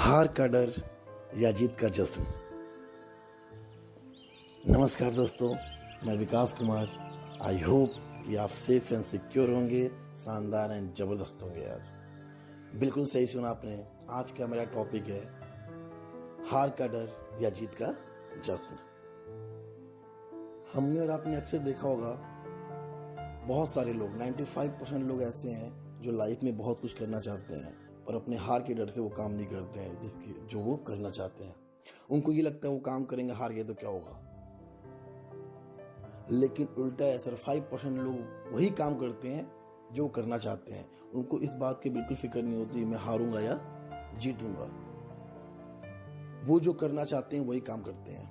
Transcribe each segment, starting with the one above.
हार का डर या जीत का जश्न। नमस्कार दोस्तों, मैं विकास कुमार। आई होप कि आप सेफ एंड सिक्योर होंगे, शानदार एंड जबरदस्त होंगे यार। बिल्कुल सही सुना आपने। आज का मेरा टॉपिक है हार का डर या जीत का जश्न। हमने और आपने अक्सर देखा होगा, बहुत सारे लोग 95% लोग ऐसे हैं जो लाइफ में बहुत कुछ करना चाहते हैं पर अपने हार के डर से वो काम नहीं करते हैं जिसकी जो वो करना चाहते हैं। उनको ये लगता है वो काम करेंगे, हार गए तो क्या होगा। लेकिन उल्टा है सर, 5% लोग वही काम करते हैं जो करना चाहते हैं। उनको इस बात की बिल्कुल फिक्र नहीं होती मैं हारूंगा या जीतूंगा। वो जो करना चाहते हैं वही काम करते हैं।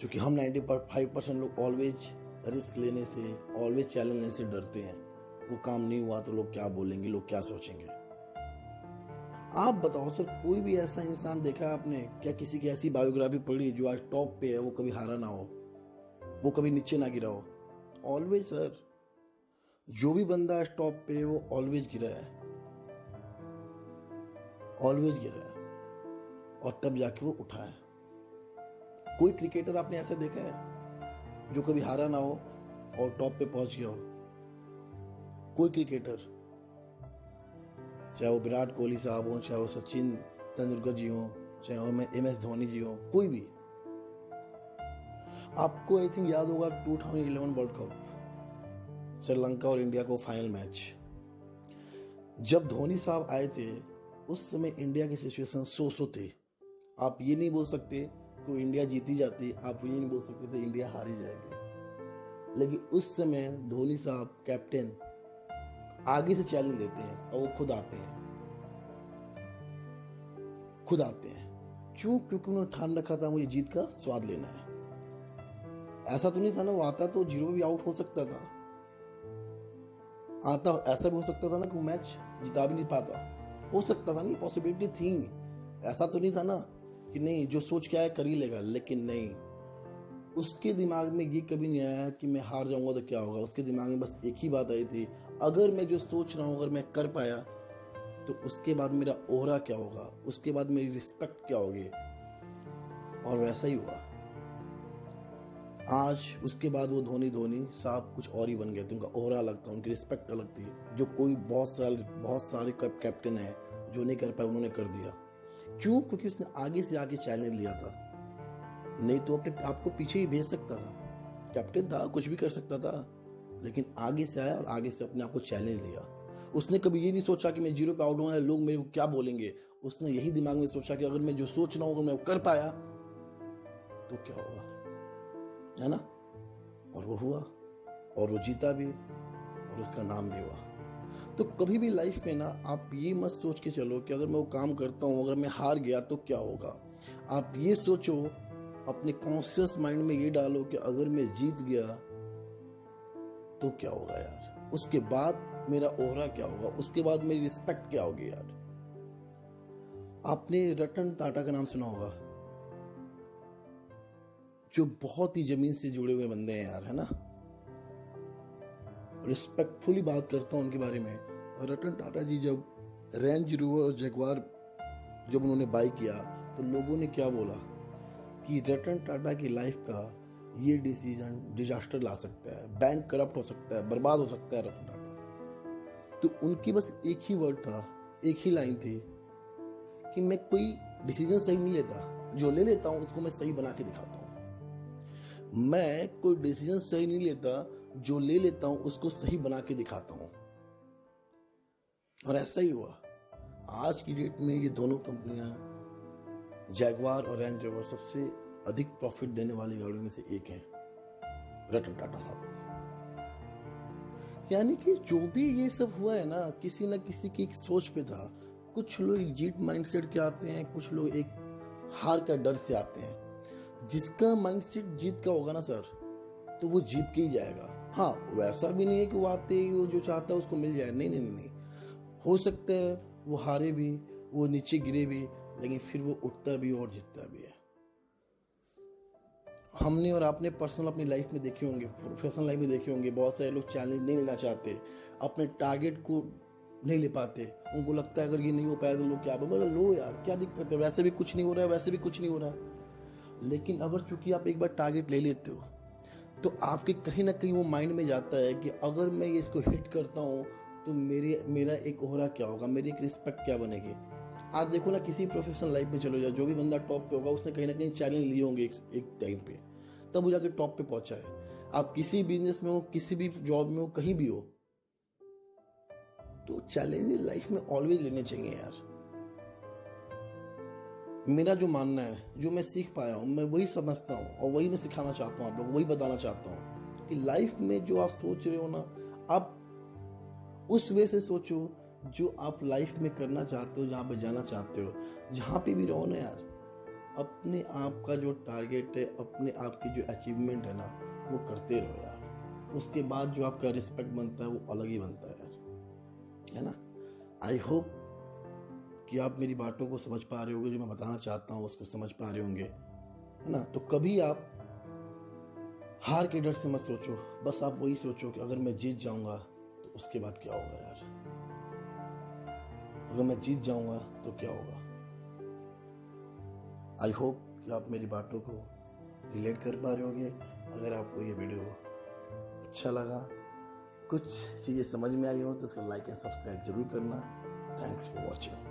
क्योंकि हम 95% लोग ऑलवेज रिस्क लेने से, ऑलवेज चैलेंज लेने से डरते हैं। वो काम नहीं हुआ तो लोग क्या बोलेंगे, लोग क्या सोचेंगे। आप बताओ सर, कोई भी ऐसा इंसान देखा है आपने? क्या किसी की ऐसी बायोग्राफी पढ़ी जो आज टॉप पे है, वो कभी हारा ना हो, वो कभी नीचे ना गिरा हो? ऑलवेज सर, जो भी बंदा आज टॉप पे है वो ऑलवेज गिरा है, ऑलवेज गिरा है और तब जाके वो उठा है। कोई क्रिकेटर आपने ऐसा देखा है जो कभी हारा ना हो और टॉप पे पहुंच गया हो? कोई क्रिकेटर, चाहे वो विराट कोहली साहब हो, चाहे वो सचिन तेंदुलकर जी हो, चाहे वो MS धोनी जी हो, कोई भी। आपको आई थिंक याद होगा 2011 वर्ल्ड कप, श्रीलंका और इंडिया को फाइनल मैच। जब धोनी साहब आए थे उस समय इंडिया की सिचुएशन सो थे। आप ये नहीं बोल सकते कि इंडिया जीती जाती, आप ये नहीं बोल सकते थे इंडिया हारी जाएगी। लेकिन उस समय धोनी साहब कैप्टन आगे से चैलेंज लेते हैं और वो खुद आते हैं, क्यों? क्योंकि उन्होंने ठान रखा था मुझे जीत का स्वाद लेना है। ऐसा तो नहीं था ना वो आता तो 0 भी आउट हो सकता था, आता ऐसा भी हो सकता था ना कि वो मैच जिता भी नहीं पाता, हो सकता था, नहीं पॉसिबिलिटी थी। ऐसा तो नहीं था ना कि नहीं जो सोच के आया कर ही लेगा। लेकिन नहीं, उसके दिमाग में ये कभी नहीं आया कि मैं हार जाऊंगा तो क्या होगा। उसके दिमाग में बस एक ही बात आई थी, अगर मैं जो सोच रहा हूं अगर मैं कर पाया तो उसके बाद मेरा ओहरा क्या होगा, उसके बाद मेरी रिस्पेक्ट क्या होगी। और वैसा ही हुआ। आज उसके बाद वो धोनी साहब कुछ और ही बन गए थे। उनका ओहरा अलग था, उनकी रिस्पेक्ट अलग थी। जो कोई बहुत सारे कैप्टन है जो नहीं कर पाए, उन्होंने कर दिया। क्यों? क्योंकि उसने आगे से आगे चैलेंज लिया था। नहीं तो अपने आपको पीछे ही भेज सकता था। कैप्टन था, कुछ भी कर सकता था, लेकिन आगे से आया और आगे से अपने आप को चैलेंज लिया। उसने कभी ये नहीं सोचा कि मैं 0 पे आउट होगा, लोग मेरे को क्या बोलेंगे। उसने यही दिमाग में सोचा कि अगर मैं जो सोच रहा हूं अगर मैं कर पाया तो क्या होगा, है ना। और वो हुआ और वो जीता भी और उसका नाम भी हुआ। तो कभी भी लाइफ में ना आप ये मत सोच के चलो कि अगर मैं वो काम करता हूं अगर मैं हार गया तो क्या होगा। आप ये सोचो, अपने कॉन्शियस माइंड में ये डालो कि अगर मैं जीत गया तो क्या होगा यार, उसके बाद मेरा ओहरा क्या होगा, उसके बाद मेरी रिस्पेक्ट क्या होगी यार। आपने रतन टाटा का नाम सुना होगा, जो बहुत ही जमीन से जुड़े हुए बंदे हैं यार, है ना। रिस्पेक्टफुली बात करता हूं उनके बारे में। रतन टाटा जी जब रेंज रोवर और जगुआर जब उन्होंने बाई किया तो लोगों ने क्या बोला कि रतन टाटा की लाइफ का ये डिसीजन डिजास्टर ला सकता है, बैंक करप्ट हो सकता है, बर्बाद हो सकता है रतन टाटा। तो उनकी बस एक ही वर्ड था, एक ही लाइन थी कि मैं कोई डिसीजन सही नहीं लेता, जो ले लेता हूं उसको मैं सही बना के दिखाता हूं। मैं कोई डिसीजन सही नहीं लेता, जो ले लेता हूं उसको सही बना के दिखाता हूं। और ऐसा ही हुआ। आज की डेट में ये दोनों कंपनियां, जैगवार और रेंज रोवर, सबसे अधिक प्रॉफिट देने वाली गाड़ियों में से एक है रतन टाटा साहब। यानी कि जो भी ये सब हुआ है ना किसी की एक सोच पे था। कुछ लोग एक जीत माइंडसेट के आते हैं, कुछ लोग एक हार का डर से आते हैं। जिसका माइंडसेट जीत का होगा ना सर, तो वो जीत के ही जाएगा। हाँ, वैसा भी नहीं है कि वो आते ही वो जो चाहता है उसको मिल जाए। नहीं नहीं नहीं, हो सकता है वो हारे भी, वो नीचे गिरे भी, लेकिन फिर वो उठता भी और जीतता भी है। हमने और आपने पर्सनल अपनी लाइफ में देखे होंगे, प्रोफेशनल लाइफ में देखे होंगे, बहुत सारे लोग चैलेंज नहीं लेना चाहते, अपने टारगेट को नहीं ले पाते। उनको लगता है अगर ये नहीं हो पाया तो लोग क्या बोले, लो यार क्या दिक्कत है, वैसे भी कुछ नहीं हो रहा है, वैसे भी कुछ नहीं हो रहा है। लेकिन अगर चूंकि आप एक बार टारगेट ले लेते हो तो आपके कहीं ना कहीं वो माइंड में जाता है कि अगर मैं ये इसको हिट करता हूँ तो मेरा एक ओहरा क्या होगा, मेरी एक रिस्पेक्ट क्या बनेगी। आज देखो ना, किसी प्रोफेशनल लाइफ में चलो जाओ, जो भी बंदा टॉप पे होगा उसने कहीं ना कहीं चैलेंज लिए होंगे एक टाइम पे, तब वो जाके टॉप पे पहुंचा है। आप किसी बिजनेस में हो, किसी भी जॉब में हो, कहीं भी हो, तो चैलेंज लाइफ में ऑलवेज लेने चाहिए यार। मेरा जो मानना है, जो मैं सीख पाया हूँ, मैं वही समझता हूँ और वही मैं सिखाना चाहता हूँ आप लोग, वही बताना चाहता हूँ कि लाइफ में जो आप सोच रहे हो ना, आप उस वे से सोचो जो आप लाइफ में करना चाहते हो, जहाँ पे जाना चाहते हो। जहाँ पे भी रहो ना यार, अपने आप का जो टारगेट है, अपने आप की जो अचीवमेंट है ना, वो करते रहो यार। उसके बाद जो आपका रिस्पेक्ट बनता है वो अलग ही बनता है यार, है ना। आई होप कि आप मेरी बातों को समझ पा रहे होंगे, जो मैं बताना चाहता हूँ उसको समझ पा रहे होंगे, है ना। तो कभी आप हार के डर से मत सोचो, बस आप वही सोचो कि अगर मैं जीत जाऊंगा तो उसके बाद क्या होगा यार, अगर मैं जीत जाऊंगा तो क्या होगा। आई होप कि आप मेरी बातों को रिलेट कर पा रहे होंगे। अगर आपको ये वीडियो अच्छा लगा, कुछ चीज़ें समझ में आई हो, तो इसको लाइक एंड सब्सक्राइब जरूर करना। Thanks for watching.